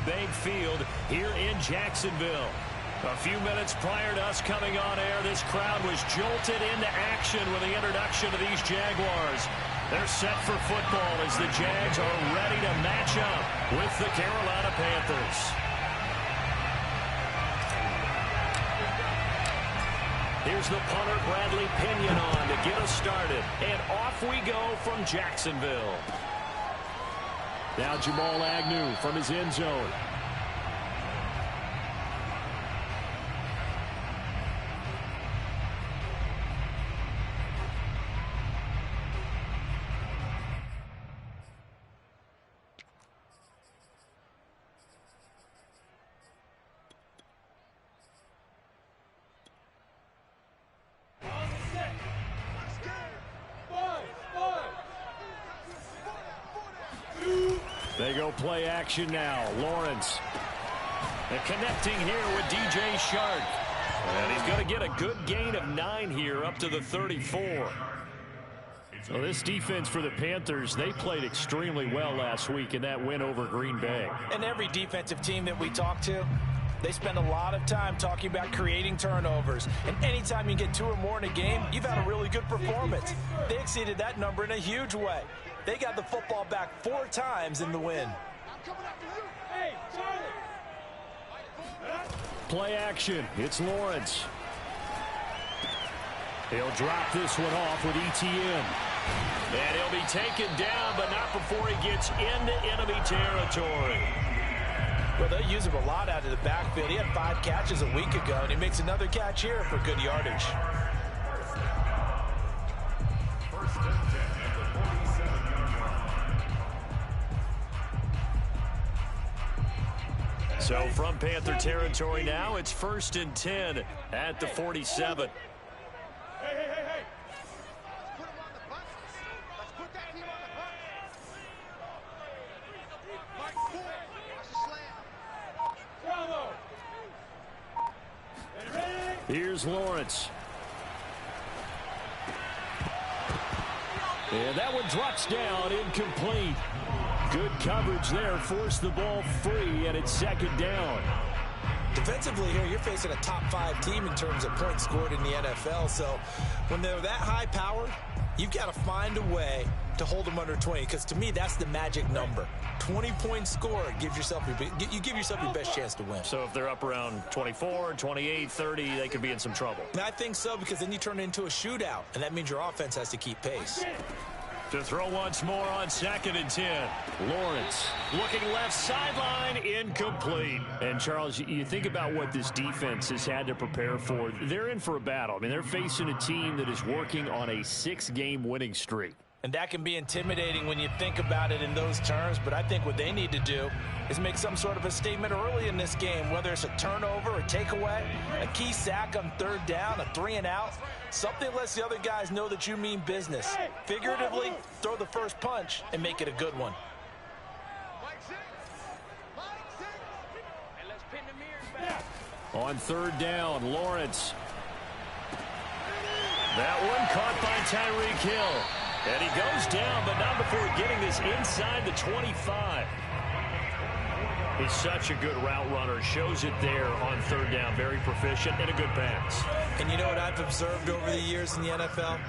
Bank Field here in Jacksonville. A few minutes prior to us coming on air, this crowd was jolted into action with the introduction of these Jaguars. They're set for football as the Jags are ready to match up with the Carolina Panthers. Here's the punter, Bradley Pinion, on to get us started. And off we go from Jacksonville. Now Jamal Agnew from his end zone. They go play action now. Lawrence. And connecting here with DJ Shark. And he's going to get a good gain of 9 here up to the 34. So this defense for the Panthers, they played extremely well last week in that win over Green Bay. And every defensive team that we talk to, they spend a lot of time talking about creating turnovers. And anytime you get 2 or more in a game, you've had a really good performance. They exceeded that number in a huge way. They got the football back 4 times in the win. Play action. It's Lawrence. He'll drop this one off with ETN. And he'll be taken down, but not before he gets into enemy territory. Well, they use him a lot out of the backfield. He had 5 catches a week ago, and he makes another catch here for good yardage. So from Panther territory now, it's 1st and 10 at the 47. Hey. Here's Lawrence. And that one drops down, incomplete. Good coverage there, forced the ball free, and it's 2nd down. Defensively here, you're facing a top 5 team in terms of points scored in the NFL. So when they're that high powered, you've got to find a way to hold them under 20. Because to me, that's the magic number. 20 points scored gives yourself you give yourself your best chance to win. So if they're up around 24, 28, 30, they could be in some trouble. And I think so, because then you turn it into a shootout, and that means your offense has to keep pace. To throw once more on 2nd and 10. Lawrence looking left sideline, incomplete. And Charles, you think about what this defense has had to prepare for. They're in for a battle. I mean, they're facing a team that is working on a 6-game winning streak. And that can be intimidating when you think about it in those terms. But I think what they need to do is make some sort of a statement early in this game, whether it's a turnover, a takeaway, a key sack on 3rd down, a 3-and-out. Something lets the other guys know that you mean business. Figuratively, throw the first punch and make it a good one. On 3rd down, Lawrence. That one caught by Tyreek Hill. And he goes down, but not before getting this inside the 25. He's such a good route runner. Shows it there on 3rd down. Very proficient and a good pass. And you know what I've observed over the years in the NFL?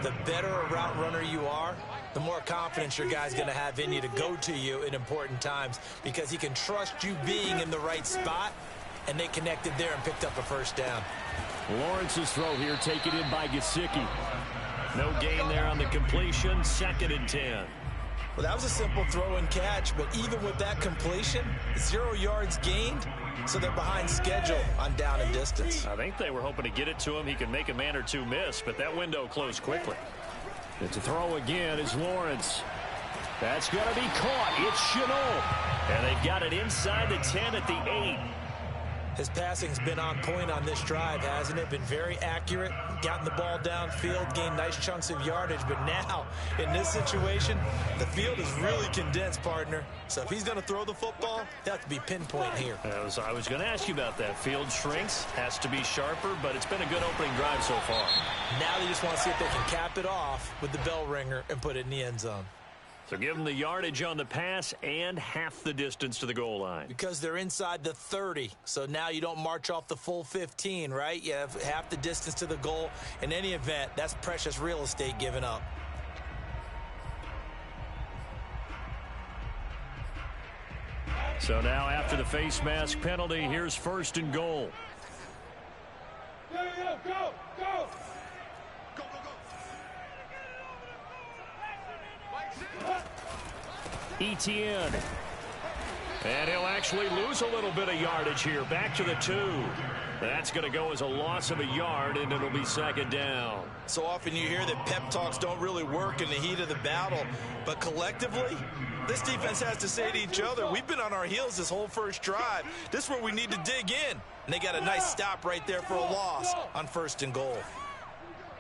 The better a route runner you are, the more confidence your guy's going to have in you to go to you in important times, because he can trust you being in the right spot, and they connected there and picked up a 1st down. Lawrence's throw here taken in by Gesicki. No gain there on the completion. 2nd and 10. Well, that was a simple throw and catch, but even with that completion, 0 yards gained, so they're behind schedule on down and distance. I think they were hoping to get it to him. He could make a man or 2 miss, but that window closed quickly. It's a throw again is Lawrence. That's going to be caught. It's Chenault. And they've got it inside the 10 at the 8. His passing's been on point on this drive, hasn't it? Been very accurate, gotten the ball downfield, gained nice chunks of yardage. But now, in this situation, the field is really condensed, partner. So if he's going to throw the football, that has to be pinpoint here. I was going to ask you about that. Field shrinks, has to be sharper, but it's been a good opening drive so far. Now they just want to see if they can cap it off with the bell ringer and put it in the end zone. So give them the yardage on the pass and half the distance to the goal line. Because they're inside the 30, so now you don't march off the full 15, right? You have half the distance to the goal. In any event, that's precious real estate given up. So now after the face mask penalty, here's 1st and goal. Go, go, go! Etienne. And he'll actually lose a little bit of yardage here. Back to the 2. That's going to go as a loss of a yard, and it'll be 2nd down. So often you hear that pep talks don't really work in the heat of the battle, but collectively, this defense has to say to each other, we've been on our heels this whole first drive. This is where we need to dig in. And they got a nice stop right there for a loss on 1st and goal.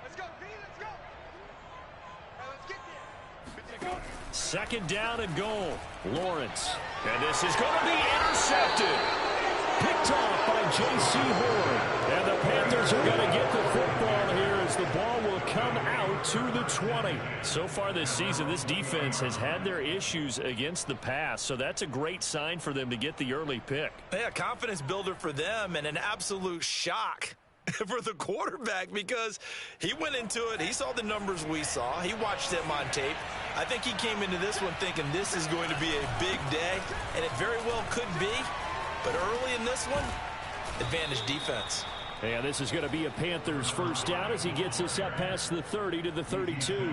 Let's go, B, let's go! All right, let's get there. 2nd down and goal. Lawrence. And this is going to be intercepted. Picked off by J.C. Horn. And the Panthers are going to get the football here as the ball will come out to the 20. So far this season, this defense has had their issues against the pass, so that's a great sign for them to get the early pick. Yeah, confidence builder for them and an absolute shock for the quarterback because he went into it. He saw the numbers we saw. He watched them on tape. I think he came into this one thinking this is going to be a big day, and it very well could be. But early in this one, advantage defense. And this is going to be a Panthers 1st down as he gets us up past the 30 to the 32.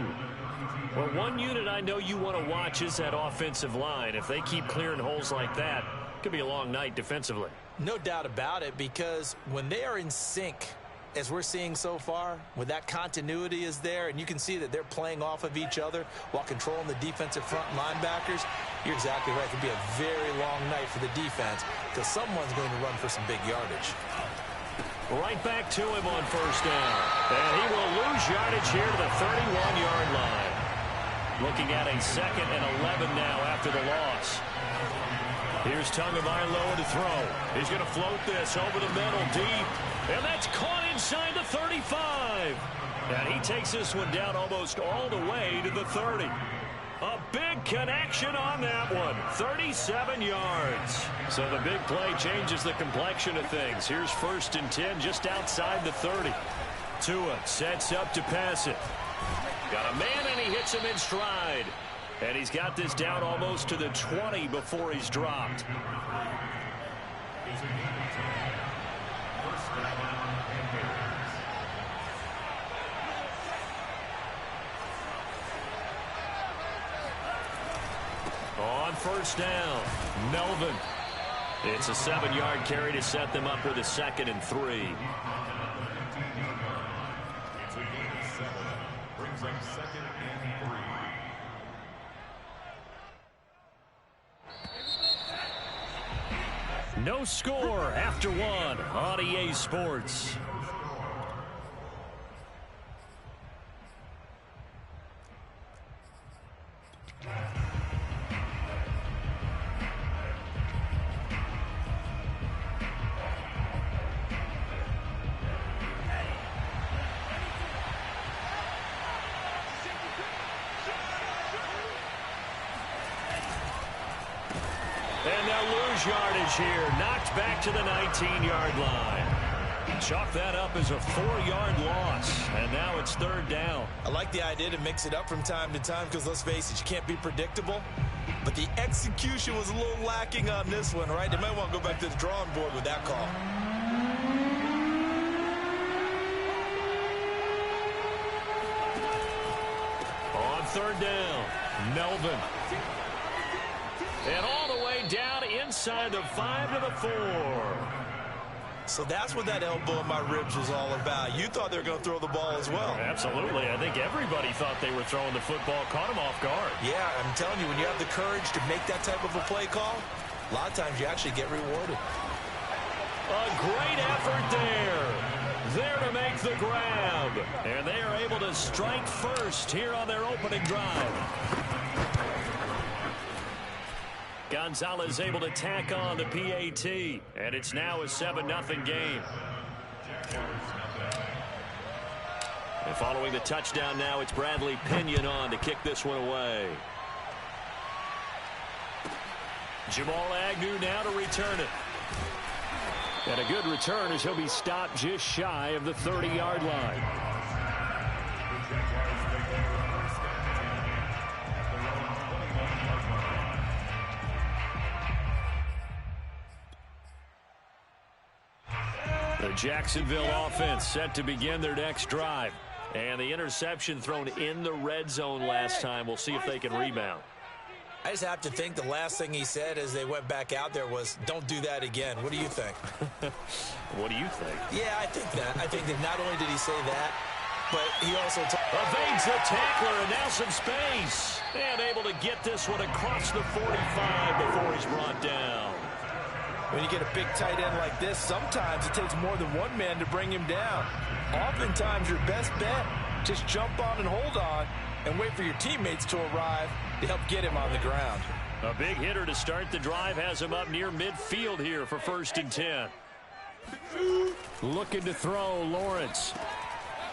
Well, one unit I know you want to watch is that offensive line. If they keep clearing holes like that, it could be a long night defensively. No doubt about it, because when they are in sync, as we're seeing so far, when that continuity is there, and you can see that they're playing off of each other while controlling the defensive front linebackers, you're exactly right. It could be a very long night for the defense because someone's going to run for some big yardage. Right back to him on 1st down. And he will lose yardage here to the 31-yard line. Looking at a 2nd and 11 now after the loss. Here's Tagovailoa to throw. He's going to float this over the middle deep. And that's caught inside the 35. And he takes this one down almost all the way to the 30. A big connection on that one. 37 yards. So the big play changes the complexion of things. Here's 1st and 10 just outside the 30. Tua sets up to pass it. Got a man and he hits him in stride. And he's got this down almost to the 20 before he's dropped. On 1st down, Melvin. It's a 7-yard carry to set them up with a 2nd and 3. No score after 1 on EA Sports. And they'll lose yardage here. Knocked back to the 19-yard line. Chalk that up as a 4-yard loss. And now it's 3rd down. I like the idea to mix it up from time to time because, let's face it, you can't be predictable. But the execution was a little lacking on this one, right? They might want to go back to the drawing board with that call. On 3rd down, Melvin. And all the way down inside the 5 to the 4. So that's what that elbow in my ribs was all about. You thought they were going to throw the ball as well. Absolutely. I think everybody thought they were throwing the football, caught him off guard. Yeah, I'm telling you, when you have the courage to make that type of a play call, a lot of times you actually get rewarded. A great effort there. There to make the grab. And they are able to strike first here on their opening drive. Gonzalez able to tack on the PAT, and it's now a 7-0 game. And following the touchdown now, it's Bradley Pinion on to kick this one away. Jamal Agnew now to return it. And a good return as he'll be stopped just shy of the 30-yard line. The Jacksonville offense set to begin their next drive. And the interception thrown in the red zone last time. We'll see if they can rebound. I just have to think the last thing he said as they went back out there was, don't do that again. What do you think? What do you think? Yeah, I think that. I think that not only did he say that, but he also evades the tackler, and now some space. And able to get this one across the 45 before he's brought down. When you get a big tight end like this, sometimes it takes more than one man to bring him down. Oftentimes, your best bet, just jump on and hold on and wait for your teammates to arrive to help get him on the ground. A big hitter to start the drive has him up near midfield here for 1st and 10. Looking to throw, Lawrence.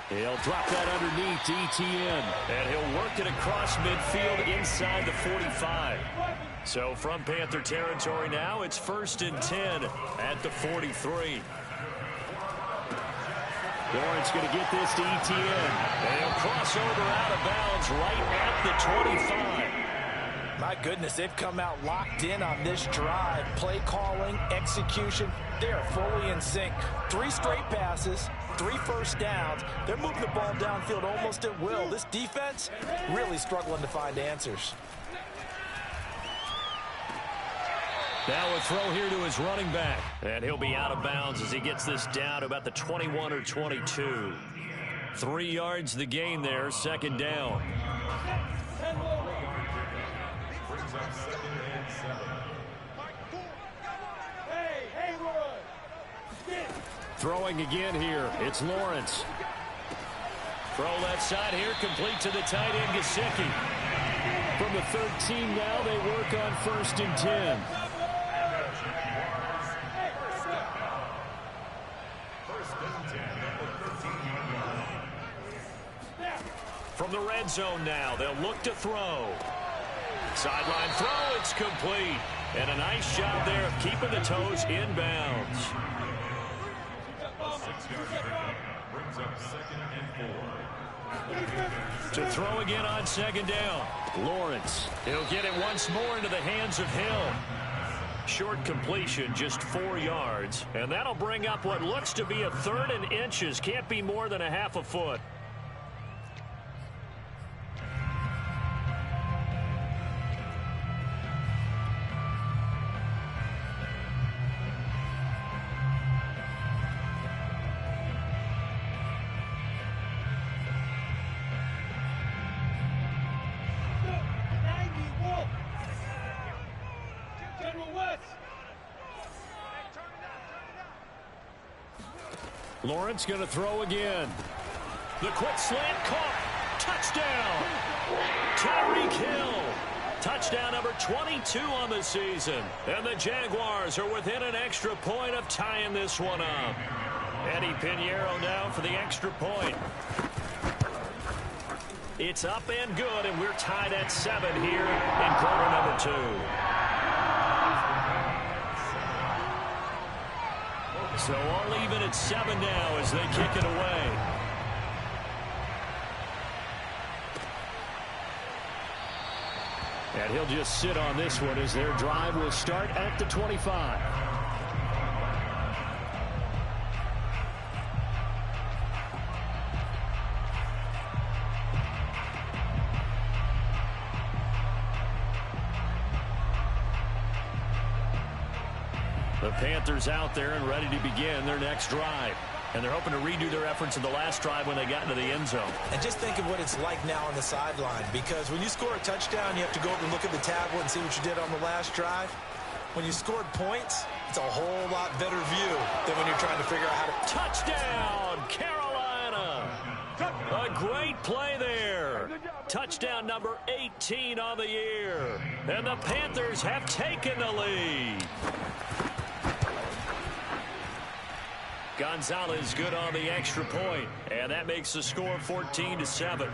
He'll drop that underneath to Etienne. And he'll work it across midfield inside the 45. So from Panther territory now, it's 1st and 10 at the 43. Lawrence going to get this to Etienne. And he'll cross over out of bounds right at the 25. My goodness, they've come out locked in on this drive. Play calling, execution, they are fully in sync. 3 straight passes, 3 first downs. They're moving the ball downfield almost at will. This defense really struggling to find answers. Now a throw here to his running back. And he'll be out of bounds as he gets this down to about the 21 or 22. 3 yards the gain there, 2nd down. Throwing again here, it's Lawrence. Throw left side here, complete to the tight end, Gesicki. From the 13 now, they work on 1st and 10. From the red zone now, they'll look to throw. Sideline throw, it's complete. And a nice job there of keeping the toes in bounds. To throw again on 2nd down. Lawrence. He'll get it once more into the hands of Hill. Short completion, just 4 yards. And that'll bring up what looks to be a 3rd and inches. Can't be more than a half a foot. Lawrence going to throw again. The quick slant caught. Touchdown. Tyreek Hill. Touchdown number 22 on the season. And the Jaguars are within an extra point of tying this one up. Eddie Pinheiro now for the extra point. It's up and good, and we're tied at 7 here in quarter number 2. So all even at 7 now as they kick it away. And he'll just sit on this one as their drive will start at the 25. The Panthers out there and ready to begin their next drive. And they're hoping to redo their efforts in the last drive when they got into the end zone. And just think of what it's like now on the sideline, because when you score a touchdown, you have to go over and look at the tablet and see what you did on the last drive. When you scored points, it's a whole lot better view than when you're trying to figure out how to... Touchdown, Carolina! A great play there. Touchdown number 18 on the year. And the Panthers have taken the lead. Gonzalez good on the extra point, and that makes the score 14-7.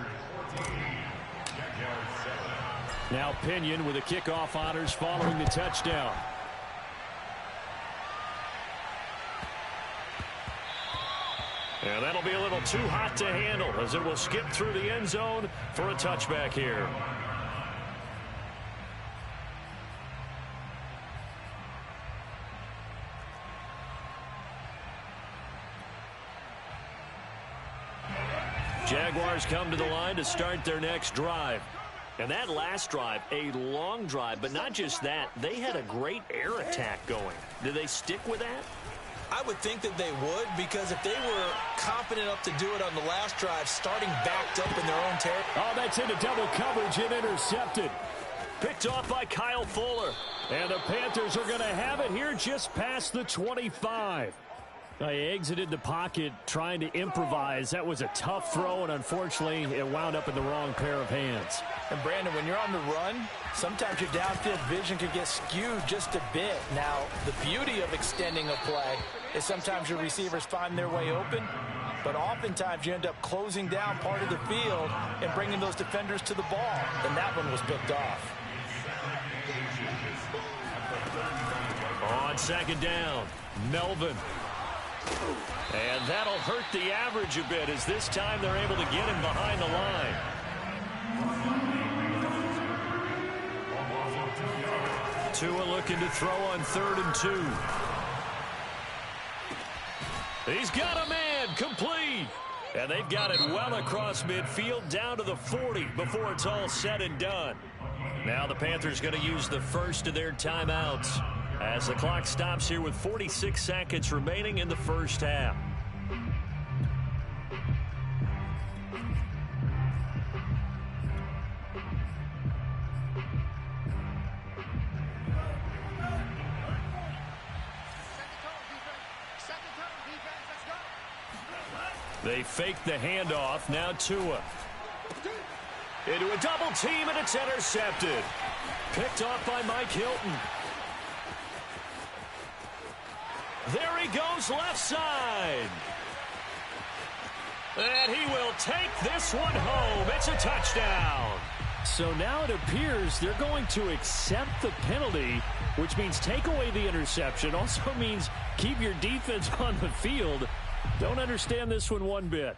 Now Pinion with the kickoff honors following the touchdown. And that'll be a little too hot to handle as it will skip through the end zone for a touchback here. Jaguars come to the line to start their next drive. And that last drive, a long drive, but not just that. They had a great air attack going. Did they stick with that? I would think that they would, because if they were confident enough to do it on the last drive, starting backed up in their own territory. Oh, that's into double coverage and intercepted. Picked off by Kyle Fuller. And the Panthers are going to have it here just past the 25. They exited the pocket trying to improvise. That was a tough throw, and unfortunately, it wound up in the wrong pair of hands. And, Brandon, when you're on the run, sometimes your downfield vision can get skewed just a bit. Now, the beauty of extending a play is sometimes your receivers find their way open, but oftentimes you end up closing down part of the field and bringing those defenders to the ball. And that one was picked off. On second down, Melvin. And that'll hurt the average a bit as this time they're able to get him behind the line. Tua looking to throw on 3rd and 2. He's got a man, complete. And they've got it well across midfield down to the 40 before it's all said and done. Now the Panthers going to use the first of their timeouts as the clock stops here with 46 seconds remaining in the first half. They fake the handoff. Now Tua. Into a double team, and it's intercepted. Picked off by Mike Hilton. There he goes left side. And he will take this one home. It's a touchdown. So now it appears they're going to accept the penalty, which means take away the interception. Also means keep your defense on the field. Don't understand this one bit.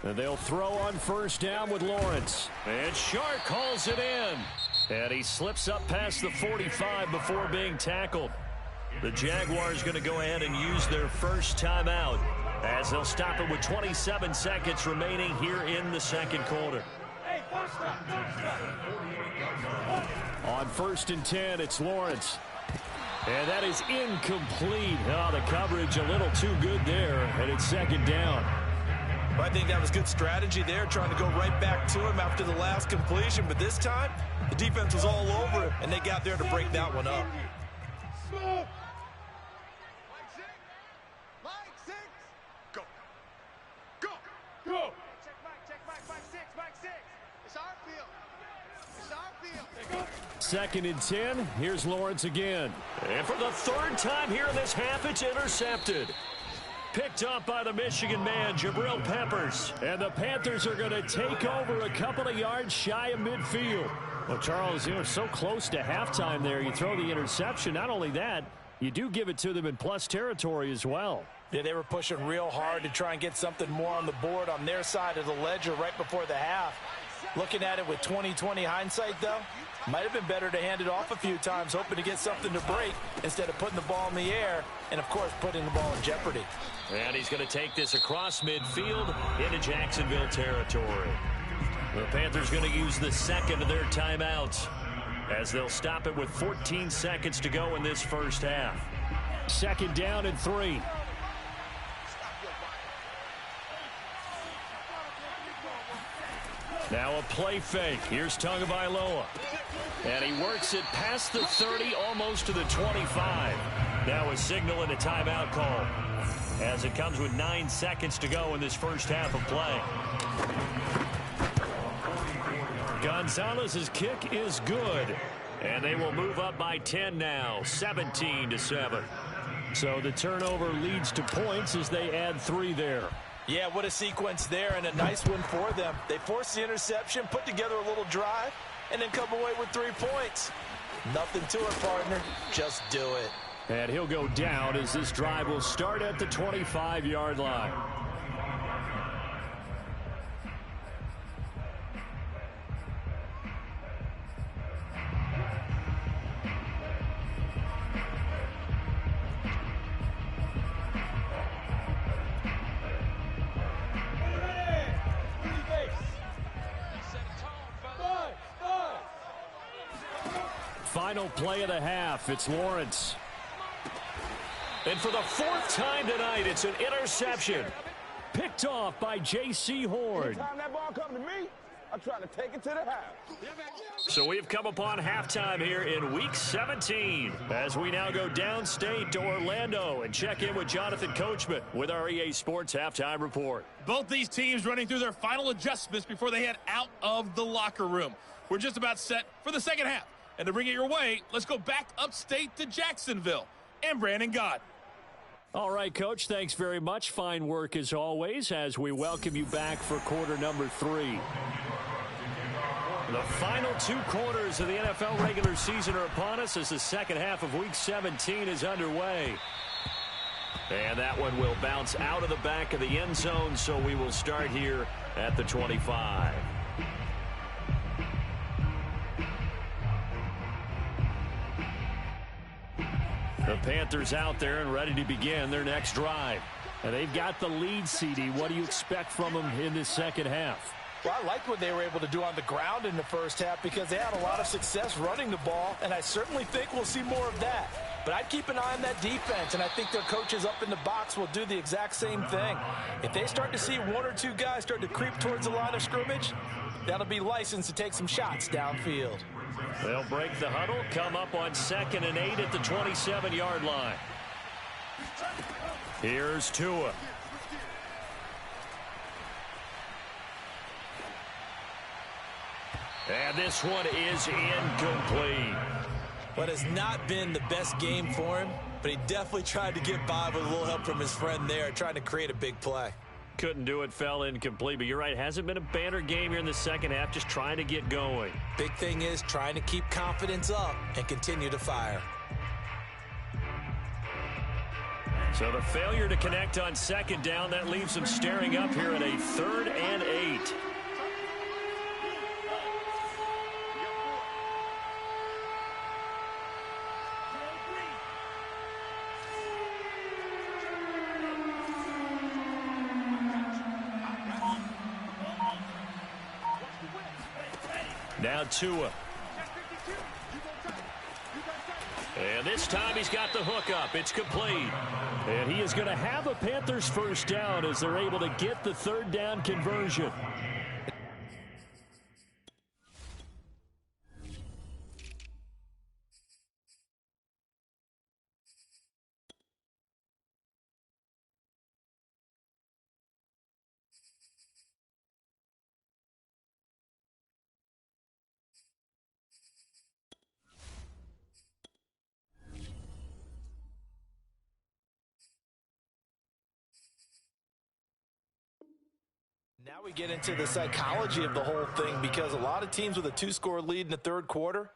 And they'll throw on first down with Lawrence. And Shark calls it in. And he slips up past the 45 before being tackled. The Jaguars going to go ahead and use their first timeout as they'll stop it with 27 seconds remaining here in the second quarter. On 1st and 10, it's Lawrence. And that is incomplete. Oh, the coverage a little too good there, and it's second down. Well, I think that was good strategy there, trying to go right back to him after the last completion. But this time, the defense was all over him, and they got there to break that one up. Go. Check Mike 6. It's our field. 2nd and 10. Here's Lawrence again. And for the 3rd time here in this half, it's intercepted. Picked up by the Michigan man, Jabril Peppers. And the Panthers are going to take over a couple of yards shy of midfield. Well, Charles, so close to halftime there. You throw the interception. Not only that, you do give it to them in plus territory as well. Yeah, they were pushing real hard to try and get something more on the board on their side of the ledger right before the half. Looking at it with 20/20 hindsight, though, might have been better to hand it off a few times, hoping to get something to break instead of putting the ball in the air and, of course, putting the ball in jeopardy. And he's going to take this across midfield into Jacksonville territory. The Panthers going to use the second of their timeouts as they'll stop it with 14 seconds to go in this first half. 2nd down and 3. Now a play fake. Here's Tagovailoa. And he works it past the 30, almost to the 25. Now a signal and a timeout call, as it comes with 9 seconds to go in this first half of play. Gonzalez's kick is good. And they will move up by 10 now, 17-7. So the turnover leads to points as they add 3 there. Yeah, what a sequence there, and a nice one for them. They forced the interception, put together a little drive, and then come away with 3 points. Nothing to it, partner. Just do it. And he'll go down as this drive will start at the 25-yard line. Final play of the half. It's Lawrence. And for the 4th time tonight, it's an interception. Picked off by J.C. Horn. Anytime that ball comes to me, I try to take it to the house. So we've come upon halftime here in Week 17 as we now go downstate to Orlando and check in with Jonathan Coachman with our EA Sports Halftime Report. Both these teams running through their final adjustments before they head out of the locker room. We're just about set for the second half. And to bring it your way, let's go back upstate to Jacksonville and Brandon Gott. All right, Coach, thanks very much. Fine work as always as we welcome you back for quarter number 3. The final 2 quarters of the NFL regular season are upon us as the second half of Week 17 is underway. And that one will bounce out of the back of the end zone, so we will start here at the 25. The Panthers out there and ready to begin their next drive. And they've got the lead, CD. What do you expect from them in this second half? Well, I like what they were able to do on the ground in the first half because they had a lot of success running the ball, and I certainly think we'll see more of that. But I'd keep an eye on that defense, and I think their coaches up in the box will do the exact same thing. If they start to see 1 or 2 guys start to creep towards the line of scrimmage, that'll be licensed to take some shots downfield. They'll break the huddle, come up on 2nd and 8 at the 27-yard line. Here's Tua. And this one is incomplete. What has not been the best game for him, but he definitely tried to get by with a little help from his friend there, trying to create a big play. Couldn't do it, fell incomplete, but you're right, hasn't been a banner game here in the second half, just trying to get going. Big thing is trying to keep confidence up and continue to fire. So the failure to connect on 2nd down, that leaves them staring up here at a 3rd and 8. Now Tua. And this time he's got the hook up. It's complete. And he is going to have a Panthers first down as they're able to get the 3rd down conversion. Now we get into the psychology of the whole thing because a lot of teams with a 2-score lead in the 3rd quarter,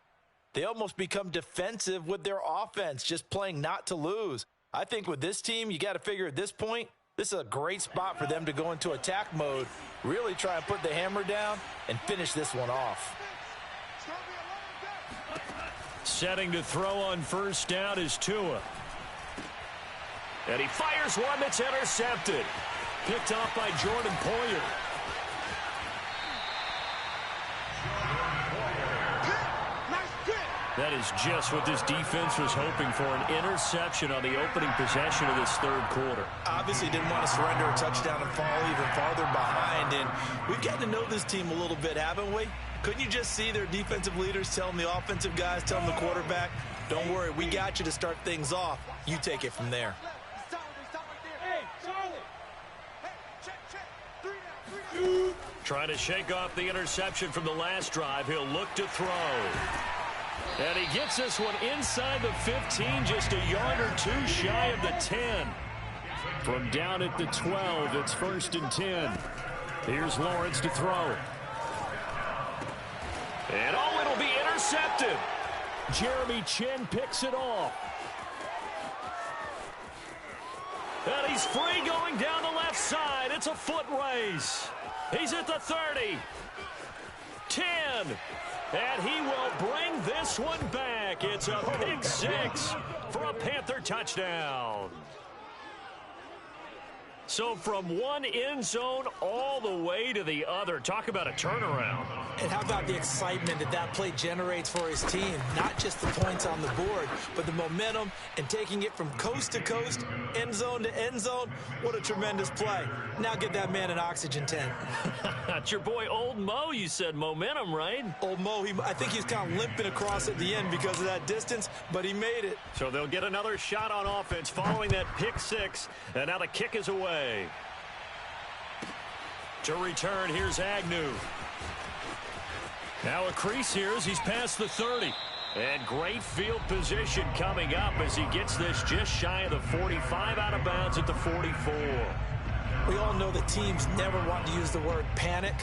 they almost become defensive with their offense, just playing not to lose. I think with this team, you got to figure at this point, this is a great spot for them to go into attack mode, really try and put the hammer down and finish this one off. Setting to throw on 1st down is Tua. And he fires one that's intercepted. Picked off by Jordan Poyer. The that is just what this defense was hoping for, an interception on the opening possession of this third quarter. Obviously didn't want to surrender a touchdown and fall even farther behind. And we've gotten to know this team a little bit, haven't we? Couldn't you just see their defensive leaders telling the offensive guys, telling the quarterback, don't worry, we got you to start things off. You take it from there. Trying to shake off the interception from the last drive. He'll look to throw. And he gets this one inside the 15, just a yard or two shy of the 10. From down at the 12, it's 1st and 10. Here's Lawrence to throw. And oh, it'll be intercepted. Jeremy Chin picks it off. And he's free going down the left side. It's a foot race. He's at the 30. 10. And he will bring this one back. It's a pick six for a Panther touchdown. So from one end zone all the way to the other. Talk about a turnaround. And how about the excitement that play generates for his team? Not just the points on the board, but the momentum and taking it from coast to coast, end zone to end zone. What a tremendous play. Now get that man an oxygen tent. That's your boy Old Mo. You said momentum, right? Old Mo, I think he's kind of limping across at the end because of that distance, but he made it. So they'll get another shot on offense following that pick six. And now the kick is away. To return, here's Agnew. Now a crease here as he's past the 30. And great field position coming up as he gets this just shy of the 45, out of bounds at the 44. We all know that teams never want to use the word panic.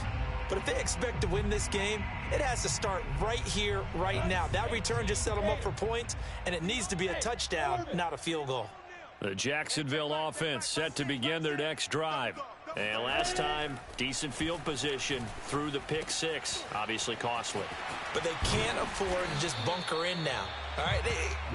But if they expect to win this game, it has to start right here, right now. That return just set them up for points, and it needs to be a touchdown, not a field goal. The Jacksonville offense set to begin their next drive. And last time, decent field position through the pick six. Obviously costly. But they can't afford to just bunker in now. All right,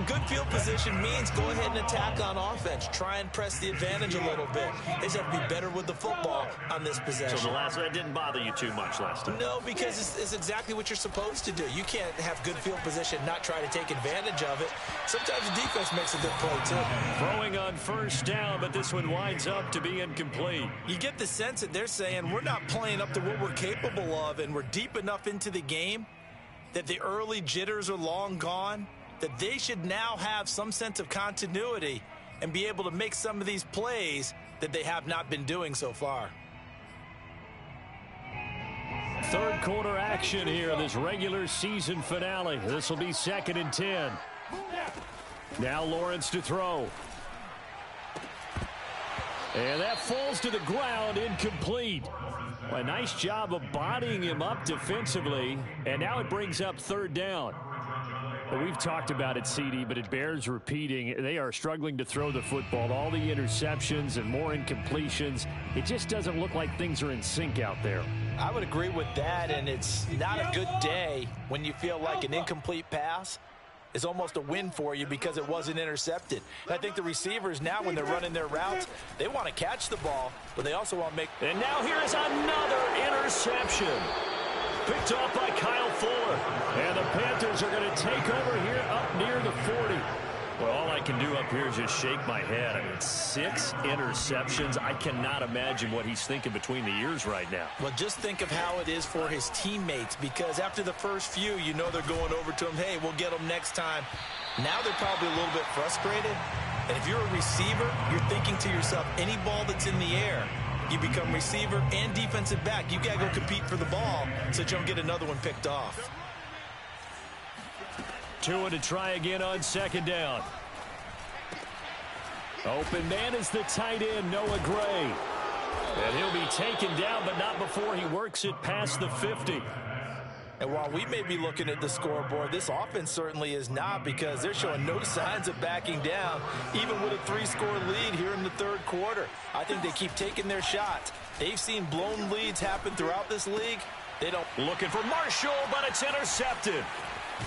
good field position means go ahead and attack on offense. Try and press the advantage a little bit. They just have to be better with the football on this possession. So that didn't bother you too much last time? No, because it's exactly what you're supposed to do. You can't have good field position and not try to take advantage of it. Sometimes the defense makes a good play, too. Throwing on first down, but this one winds up to be incomplete. You get the sense that they're saying we're not playing up to what we're capable of, and we're deep enough into the game that the early jitters are long gone, that they should now have some sense of continuity and be able to make some of these plays that they have not been doing so far. Third quarter action here, this regular season finale. This will be 2nd and 10. Now Lawrence to throw. And that falls to the ground, incomplete. Well, a nice job of bodying him up defensively, and now it brings up 3rd down. Well, we've talked about it, CD, but it bears repeating. They are struggling to throw the football. All the interceptions and more incompletions. It just doesn't look like things are in sync out there. I would agree with that, and it's not a good day when you feel like an incomplete pass is almost a win for you because it wasn't intercepted. And I think the receivers now, when they're running their routes, they want to catch the ball, but they also want to make... And now here is another interception. Picked off by Kyle Fuller. And the Panthers are going to take over here up near the 40. Well, all I can do up here is just shake my head. I mean, 6 interceptions. I cannot imagine what he's thinking between the ears right now. Well, just think of how it is for his teammates, because after the first few, you know they're going over to him, hey, we'll get them next time. Now they're probably a little bit frustrated. And if you're a receiver, you're thinking to yourself, any ball that's in the air, you become receiver and defensive back. You got to go compete for the ball so that you don't get another one picked off. Tua to try again on 2nd down. Open man is the tight end, Noah Gray. And he'll be taken down, but not before he works it past the 50. And while we may be looking at the scoreboard, this offense certainly is not, because they're showing no signs of backing down, even with a 3-score lead here in the 3rd quarter. I think they keep taking their shots. They've seen blown leads happen throughout this league. They don't. Looking for Marshall, but it's intercepted.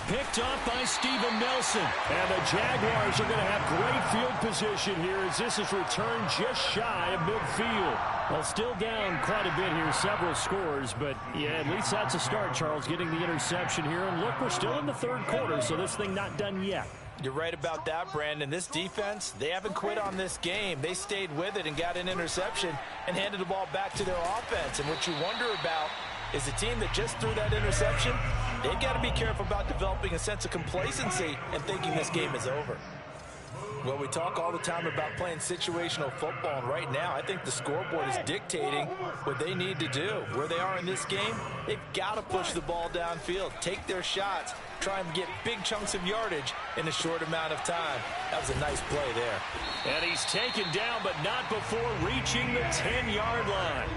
Picked off by Steven Nelson. And the Jaguars are going to have great field position here as this is returned just shy of midfield. Well, still down quite a bit here, several scores, but yeah, at least that's a start, Charles, getting the interception here. And look, we're still in the third quarter, so this thing not done yet. You're right about that, Brandon. This defense, they haven't quit on this game. They stayed with it and got an interception and handed the ball back to their offense. And what you wonder about is the team that just threw that interception, they've got to be careful about developing a sense of complacency and thinking this game is over. Well, we talk all the time about playing situational football, and right now I think the scoreboard is dictating what they need to do. Where they are in this game, they've got to push the ball downfield, take their shots, try and get big chunks of yardage in a short amount of time. That was a nice play there. And he's taken down, but not before reaching the 10-yard line.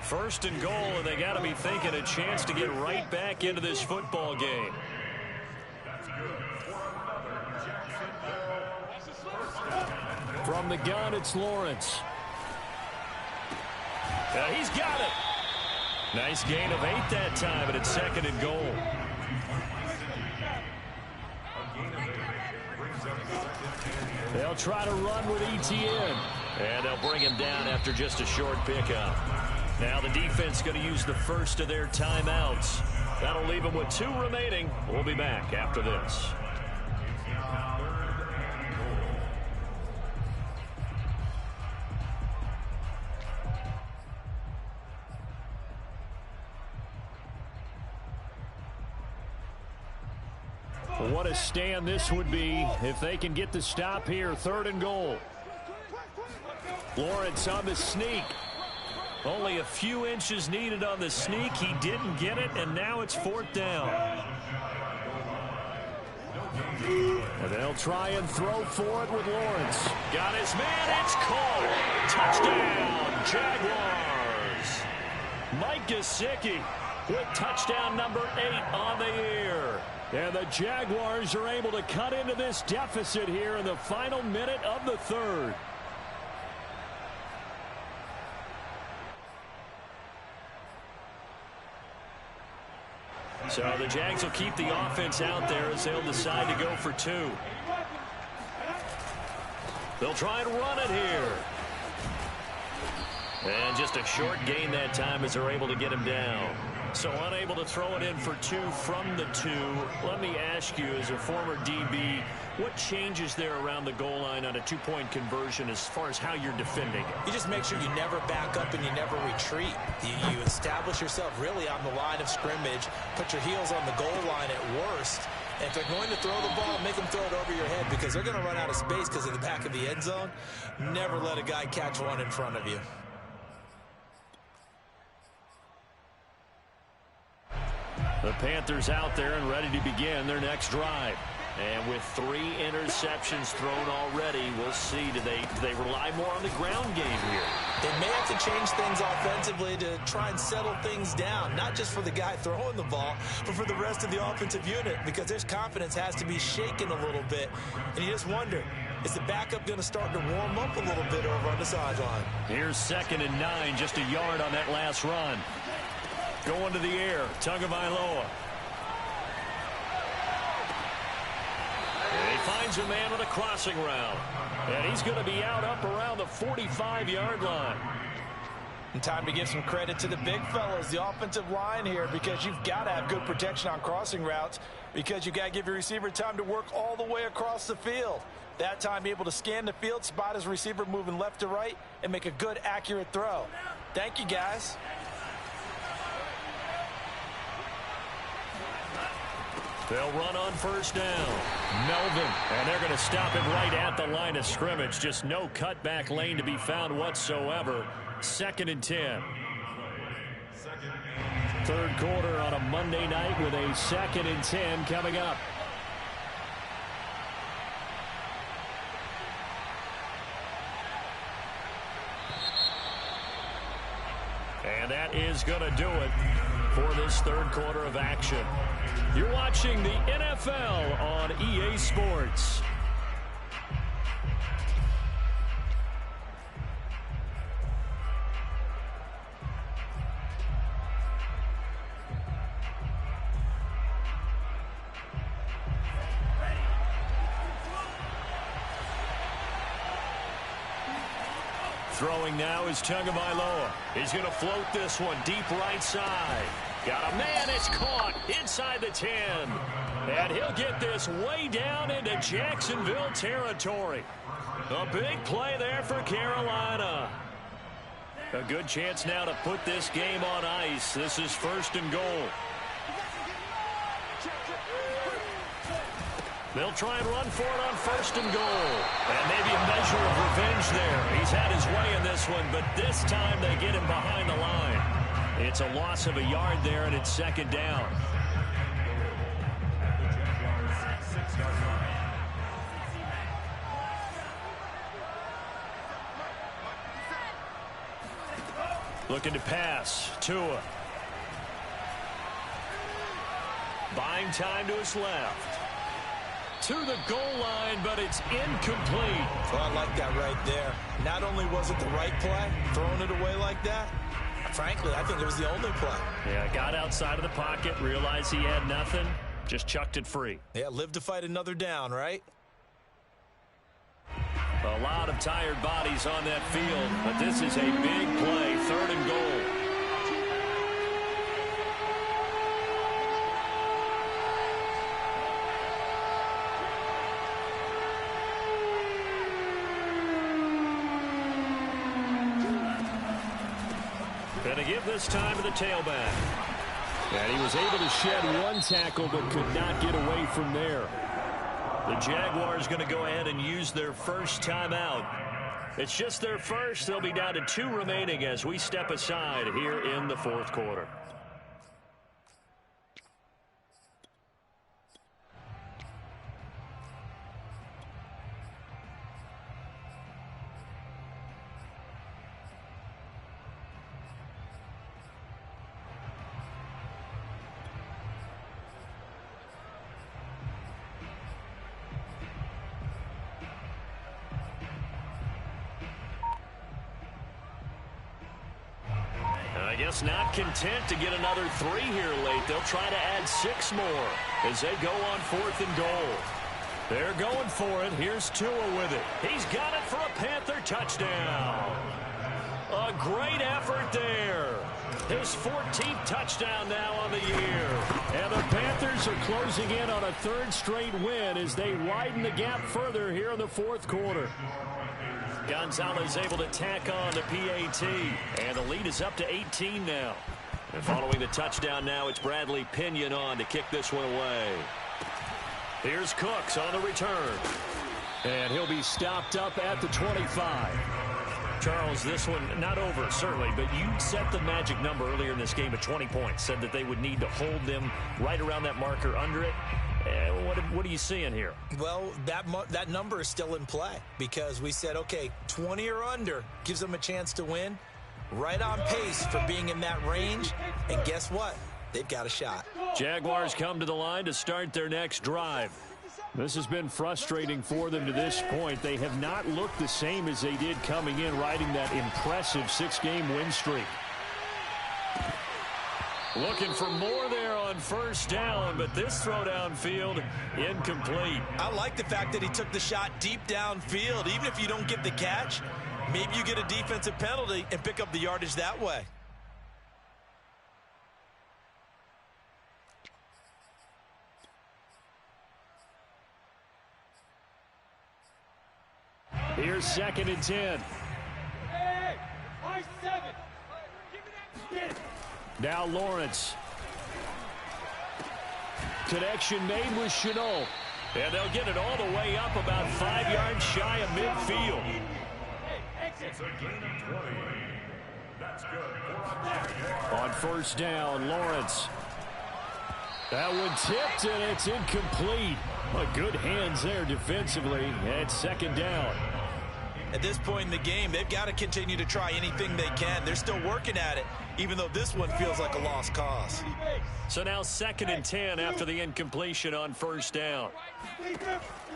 First and goal, and they got to be thinking a chance to get right back into this football game. From the gun, it's Lawrence. He's got it. Nice gain of 8 that time, and it's second and goal. They'll try to run with Etienne. And they'll bring him down after just a short pickup. Now the defense going to use the first of their timeouts. That'll leave them with 2 remaining. We'll be back after this. What a stand this would be if they can get the stop here. Third and goal. Lawrence on the sneak. Only a few inches needed on the sneak. He didn't get it, and now it's 4th down. And they'll try and throw for it with Lawrence. Got his man. It's caught. Touchdown, Jaguars. Mike Gesicki with touchdown number 8 on the year. And the Jaguars are able to cut into this deficit here in the final minute of the third. So the Jags will keep the offense out there as they'll decide to go for 2. They'll try and run it here. And just a short gain that time as they're able to get him down. So unable to throw it in for 2 from the 2. Let me ask you, as a former DB, what changes there around the goal line on a 2-point conversion as far as how you're defending it? You just make sure you never back up and you never retreat. You establish yourself really on the line of scrimmage, put your heels on the goal line at worst. And if they're going to throw the ball, make them throw it over your head because they're going to run out of space because of the back of the end zone. Never let a guy catch one in front of you. The Panthers out there and ready to begin their next drive. And with 3 interceptions thrown already, we'll see, do they rely more on the ground game here? They may have to change things offensively to try and settle things down, not just for the guy throwing the ball, but for the rest of the offensive unit, because their confidence has to be shaken a little bit. And you just wonder, is the backup going to start to warm up a little bit over on the sideline? Here's 2nd and 9, just a yard on that last run. Going to the air, Tagovailoa. And he finds a man on a crossing route. And he's going to be out up around the 45-yard line. And time to give some credit to the big fellas, the offensive line here, because you've got to have good protection on crossing routes because you've got to give your receiver time to work all the way across the field. That time, be able to scan the field, spot his receiver moving left to right, and make a good, accurate throw. Thank you, guys. They'll run on first down. Melvin. And they're going to stop it right at the line of scrimmage. Just no cutback lane to be found whatsoever. 2nd and 10. Third quarter on a Monday night with a 2nd and 10 coming up. And that is going to do it for this third quarter of action. You're watching the NFL on EA Sports. Throwing now is Tagovailoa. He's going to float this one deep right side. Got a man, it's caught inside the 10. And he'll get this way down into Jacksonville territory. A big play there for Carolina. A good chance now to put this game on ice. This is 1st and goal. They'll try and run for it on 1st and goal. And maybe a measure of revenge there. He's had his way in this one, but this time they get him behind the line. It's a loss of a yard there, and it's 2nd down. Looking to pass. Tua. Buying time to his left. To the goal line, but it's incomplete. Well, I like that right there. Not only was it the right play, throwing it away like that, frankly, I think it was the only play. Yeah, got outside of the pocket, realized he had nothing, just chucked it free. Yeah, live to fight another down, right? A lot of tired bodies on that field, but this is a big play, 3rd and goal. Going to give this time to the tailback. And he was able to shed one tackle, but could not get away from there. The Jaguars going to go ahead and use their first timeout. It's just their first. They'll be down to 2 remaining as we step aside here in the 4th quarter. I guess not content to get another 3 here late. They'll try to add 6 more as they go on 4th and goal. They're going for it. Here's Tua with it. He's got it for a Panther touchdown. A great effort there. His 14th touchdown now on the year. And the Panthers are closing in on a 3rd straight win as they widen the gap further here in the 4th quarter. Gonzalez able to tack on the PAT, and the lead is up to 18 now. And following the touchdown now, it's Bradley Pinion on to kick this one away. Here's Cooks on the return. And he'll be stopped up at the 25. Charles, this one not over, certainly, but you set the magic number earlier in this game at 20 points. Said that they would need to hold them right around that marker under it. What are you seeing here? Well, that number is still in play because we said, okay, 20 or under gives them a chance to win. Right on pace for being in that range. And guess what? They've got a shot. Jaguars come to the line to start their next drive. This has been frustrating for them to this point. They have not looked the same as they did coming in, riding that impressive 6-game win streak. Looking for more there on 1st down, but this throw downfield incomplete. I like the fact that he took the shot deep downfield. Even if you don't get the catch, maybe you get a defensive penalty and pick up the yardage that way. Here's 2nd and 10. Hey, I-7. Give me that. Now Lawrence. Connection made with Chenault. And they'll get it all the way up about 5 yards shy of midfield. It's a gain of 20. That's good. On 1st down, Lawrence. That one tipped, and it's incomplete. Good hands there defensively at 2nd down. At this point in the game, they've got to continue to try anything they can. They're still working at it, even though this one feels like a lost cause. So now 2nd and 10 after the incompletion on 1st down.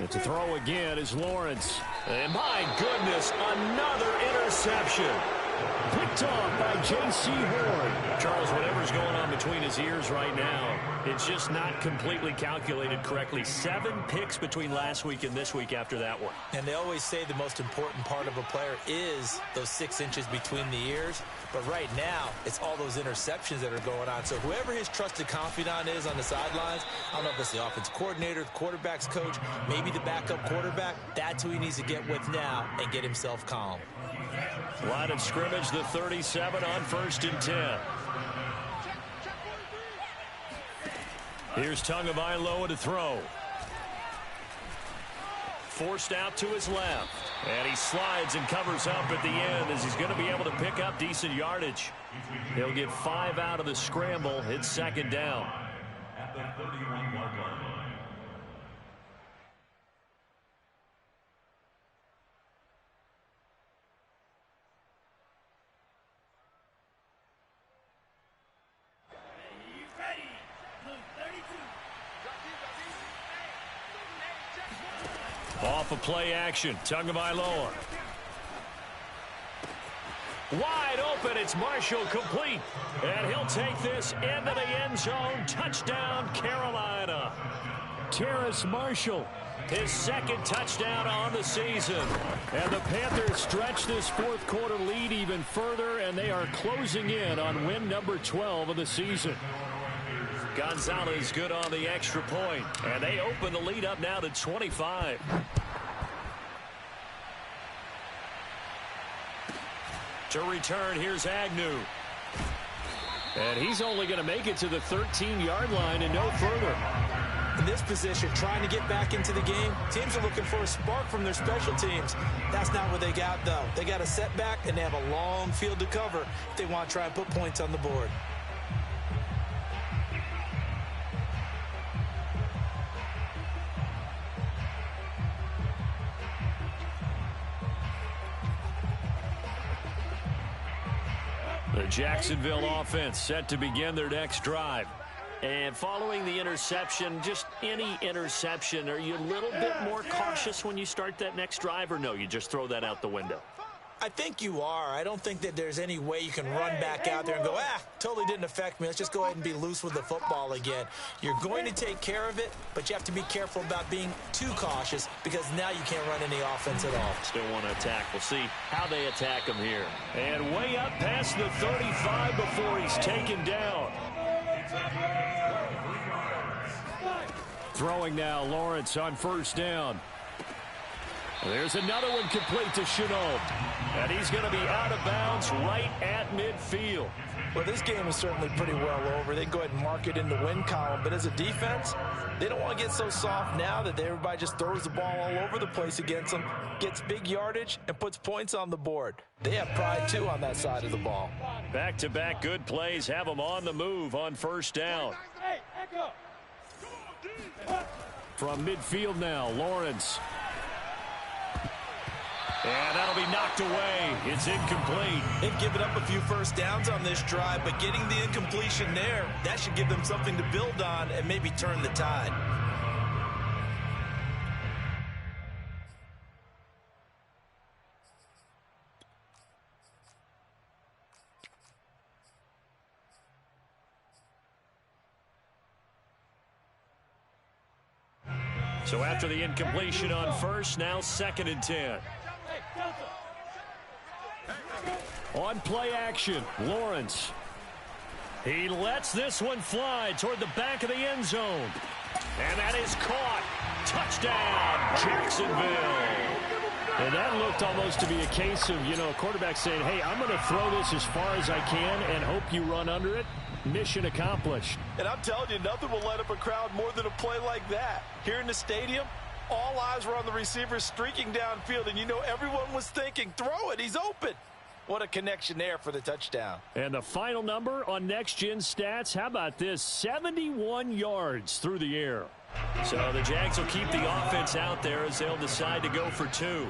And to throw again is Lawrence. And my goodness, another interception. Picked off by J.C. Horn. Charles, whatever's going on between his ears right now, it's just not completely calculated correctly. 7 picks between last week and this week after that one. And they always say the most important part of a player is those 6 inches between the ears. But right now, it's all those interceptions that are going on. So whoever his trusted confidant is on the sidelines, I don't know if it's the offense coordinator, the quarterback's coach, maybe the backup quarterback, that's who he needs to get with now and get himself calm. Line of scrimmage, the 37 on 1st and 10. Here's Tagovailoa to throw. Forced out to his left. And he slides and covers up at the end as he's going to be able to pick up decent yardage. He'll get 5 out of the scramble. It's 2nd down. At the 31-yard line. Off of play action, Tagovailoa. Wide open, it's Marshall complete. And he'll take this into the end zone. Touchdown, Carolina. Terrace Marshall, his 2nd touchdown on the season. And the Panthers stretch this 4th quarter lead even further, and they are closing in on win number 12 of the season. Gonzalez good on the extra point, and they open the lead up now to 25. To return, here's Agnew. And he's only going to make it to the 13-yard line and no further. In this position, trying to get back into the game, teams are looking for a spark from their special teams. That's not what they got, though. They got a setback, and they have a long field to cover if they want to try and put points on the board. The Jacksonville offense set to begin their next drive. And following the interception, just any interception, are you a little bit more cautious when you start that next drive, or no, you just throw that out the window? I think you are. I don't think that there's any way you can run back out there and go, totally didn't affect me. Let's just go ahead and be loose with the football again. You're going to take care of it, but you have to be careful about being too cautious because now you can't run any offense at all. Still want to attack. We'll see how they attack him here. And way up past the 35 before he's taken down. Throwing now, Lawrence on 1st down. There's another one complete to Chenault. And he's going to be out of bounds right at midfield. Well, this game is certainly pretty well over. They can go ahead and mark it in the win column. But as a defense, they don't want to get so soft now that everybody just throws the ball all over the place against them, gets big yardage, and puts points on the board. They have pride, too, on that side of the ball. Back-to-back good plays have them on the move on 1st down. From midfield now, Lawrence. And that'll be knocked away. It's incomplete. They've given up a few first downs on this drive, but getting the incompletion there, that should give them something to build on and maybe turn the tide. So after the incompletion on 1st, now 2nd and 10. On play action, Lawrence. He lets this one fly toward the back of the end zone. And that is caught. Touchdown, Jacksonville. And that looked almost to be a case of, a quarterback saying, hey, I'm going to throw this as far as I can and hope you run under it. Mission accomplished. And I'm telling you, nothing will light up a crowd more than a play like that. Here in the stadium, all eyes were on the receiver streaking downfield, and everyone was thinking, throw it, he's open. What a connection there for the touchdown. And the final number on Next Gen Stats, how about this? 71 yards through the air. So the Jags will keep the offense out there as they'll decide to go for 2.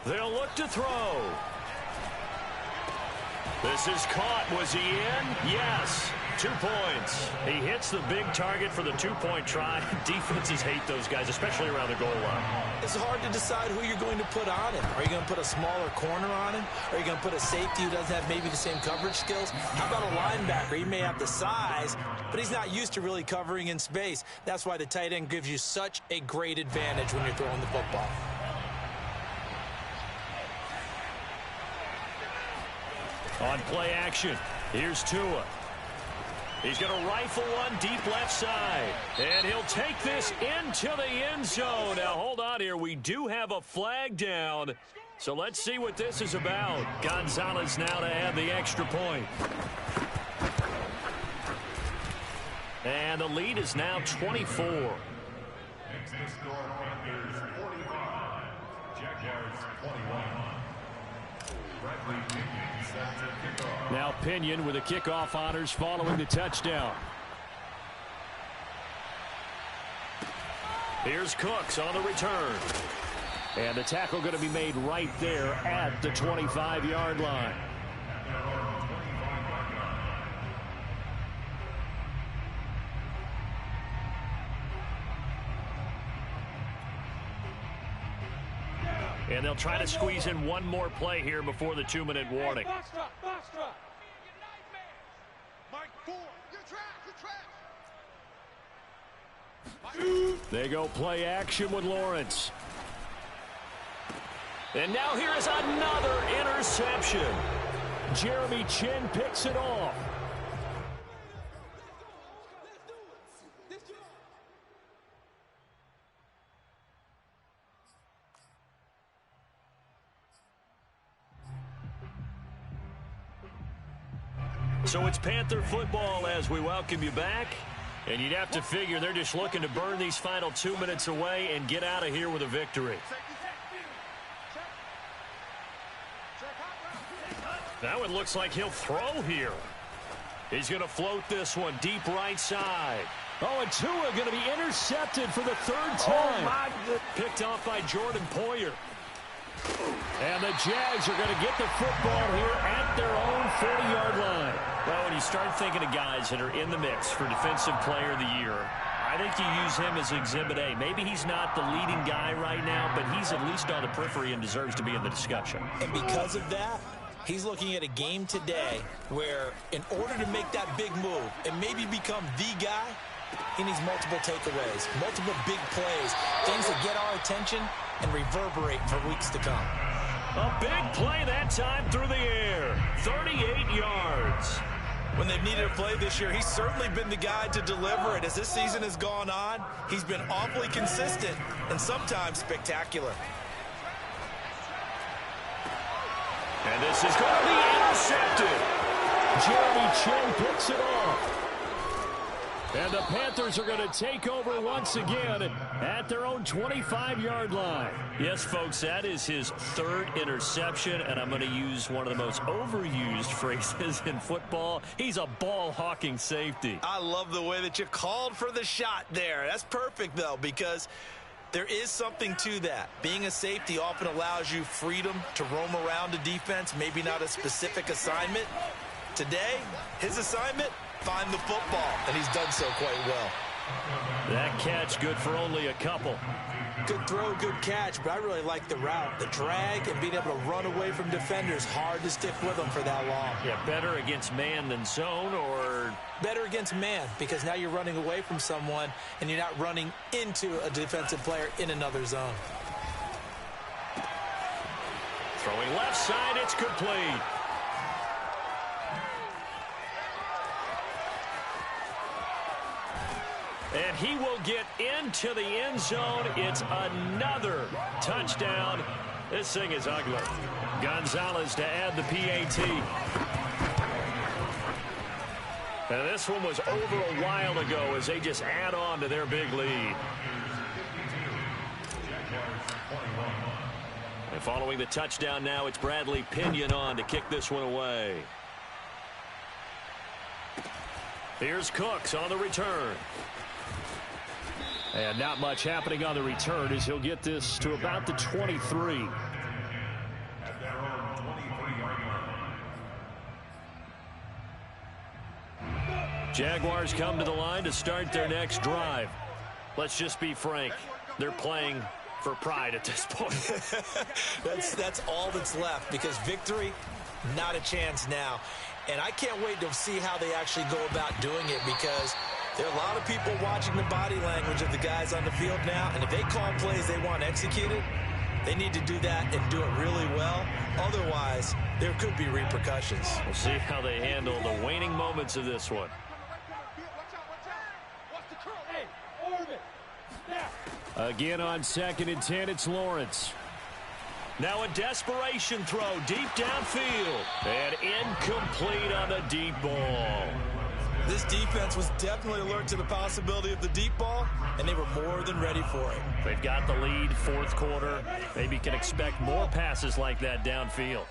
They'll look to throw. This is caught. Was he in? Yes. 2 points. He hits the big target for the two-point try. Defenses hate those guys, especially around the goal line. It's hard to decide who you're going to put on him. Are you going to put a smaller corner on him? Are you going to put a safety who doesn't have maybe the same coverage skills? How about a linebacker? He may have the size, but he's not used to really covering in space. That's why the tight end gives you such a great advantage when you're throwing the football. On play action, here's Tua. He's going to rifle one deep left side. And he'll take this into the end zone. Now, hold on here. We do have a flag down. So let's see what this is about. Gonzalez now to add the extra point. And the lead is now 24. Next to score, Panthers 45, Jaguars 21. Bradley Pinion set to kick off. Now Pinion with the kickoff honors following the touchdown. Here's Cooks on the return. And the tackle going to be made right there at the 25-yard line. And they'll try to squeeze in one more play here before the 2-minute warning. Box drop, box drop. Mike 4. You're trash, They go play action with Lawrence. And now here is another interception. Jeremy Chin picks it off. So it's Panther football as we welcome you back. And you'd have to figure they're just looking to burn these final 2 minutes away and get out of here with a victory. Now it looks like he'll throw here. He's going to float this one deep right side. Oh, and Tua going to be intercepted for the third time. Picked off by Jordan Poyer. And the Jags are going to get the football here at their own 40-yard line. Well, when you start thinking of guys that are in the mix for Defensive Player of the Year, I think you use him as Exhibit A. Maybe he's not the leading guy right now, but he's at least on the periphery and deserves to be in the discussion. And because of that, he's looking at a game today where in order to make that big move and maybe become the guy, he needs multiple takeaways, multiple big plays, things that get our attention and reverberate for weeks to come. A big play that time through the air. 38 yards. When they've needed a play this year, he's certainly been the guy to deliver it. As this season has gone on, he's been awfully consistent and sometimes spectacular. And this is going to be intercepted. Jeremy Chin picks it off. And the Panthers are going to take over once again at their own 25-yard line. Yes, folks, that is his third interception, and I'm going to use one of the most overused phrases in football. He's a ball-hawking safety. I love the way that you called for the shot there. That's perfect, though, because there is something to that. Being a safety often allows you freedom to roam around a defense, maybe not a specific assignment. Today, his assignment, find the football, and he's done so quite well. That catch good for only a couple. Good throw, good catch, but I really like the route. The drag and being able to run away from defenders, hard to stick with them for that long. Yeah, better against man than zone, or better against man, because now you're running away from someone and you're not running into a defensive player in another zone. Throwing left side, it's complete. And he will get into the end zone. It's another touchdown. This thing is ugly. Gonzalez to add the PAT. And this one was over a while ago as they just add on to their big lead. And following the touchdown now, it's Bradley Pinion on to kick this one away. Here's Cooks on the return. And not much happening on the return as he'll get this to about the 23. Jaguars come to the line to start their next drive. Let's just be frank. They're playing for pride at this point. That's all that's left, because victory, not a chance now. And I can't wait to see how they actually go about doing it, because there are a lot of people watching the body language of the guys on the field now, and if they call plays they want executed, they need to do that and do it really well. Otherwise, there could be repercussions. We'll see how they handle the waning moments of this one. Again on 2nd and 10, it's Lawrence. Now a desperation throw deep downfield. And incomplete on the deep ball. This defense was definitely alert to the possibility of the deep ball, and they were more than ready for it. They've got the lead, 4th quarter. Maybe can expect more passes like that downfield.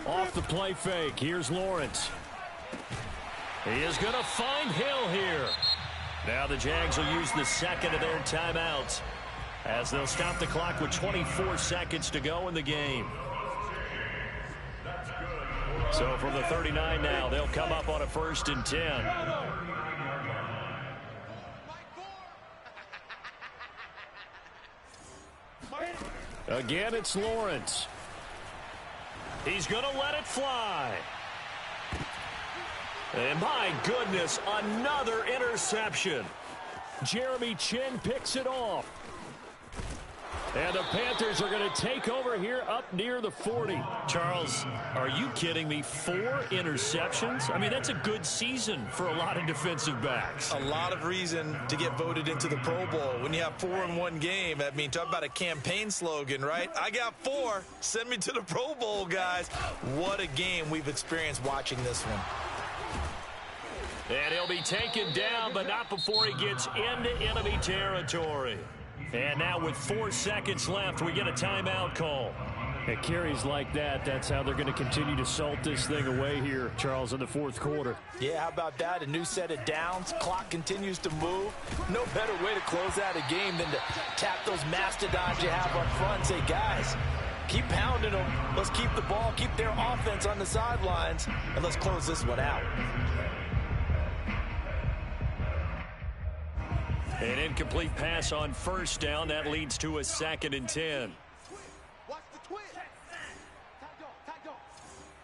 Off the play fake, here's Lawrence. He is going to find Hill here. Now the Jags will use the second of their timeouts, as they'll stop the clock with 24 seconds to go in the game. So from the 39 now, they'll come up on a 1st and 10. Again, it's Lawrence. He's going to let it fly. And my goodness, another interception. Jeremy Chin picks it off. And the Panthers are going to take over here up near the 40. Charles, are you kidding me? 4 interceptions? I mean, that's a good season for a lot of defensive backs. A lot of reason to get voted into the Pro Bowl. When you have 4 in one game, I mean, talk about a campaign slogan, right? I got 4. Send me to the Pro Bowl, guys. What a game we've experienced watching this one. And he'll be taken down, but not before he gets into enemy territory. And now with 4 seconds left, we get a timeout call. At carries like that, that's how they're going to continue to salt this thing away here, Charles, in the 4th quarter. Yeah, how about that? A new set of downs. Clock continues to move. No better way to close out a game than to tap those mastodons you have up front and say, guys, keep pounding them. Let's keep the ball, keep their offense on the sidelines, and let's close this one out. An incomplete pass on 1st down. That leads to a 2nd and 10. Watch the twist.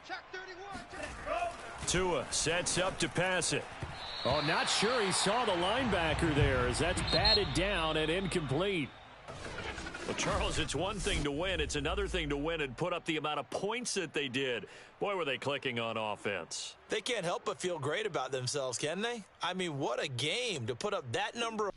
Check 31. Tua sets up to pass it. Oh, not sure he saw the linebacker there, as that's batted down and incomplete. Well, Charles, it's one thing to win. It's another thing to win and put up the amount of points that they did. Boy, were they clicking on offense. They can't help but feel great about themselves, can they? I mean, what a game to put up that number of